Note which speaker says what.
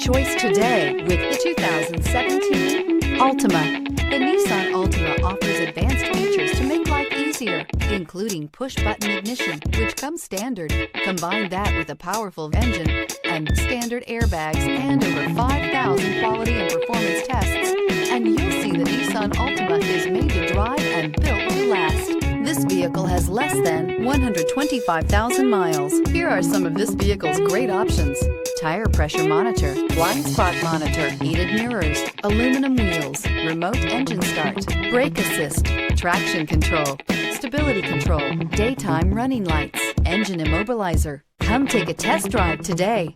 Speaker 1: choice today with the 2017 Altima. The Nissan Altima offers advanced features to make life easier, including push-button ignition, which comes standard. Combine that with a powerful engine and standard airbags and over 5,000 quality and performance tests, and you'll see the Nissan Altima is made to drive and built to last. This vehicle has less than 125,000 miles. Here are some of this vehicle's great options: tire pressure monitor, blind spot monitor, heated mirrors, aluminum wheels, remote engine start, brake assist, traction control, stability control, daytime running lights, engine immobilizer. Come take a test drive today.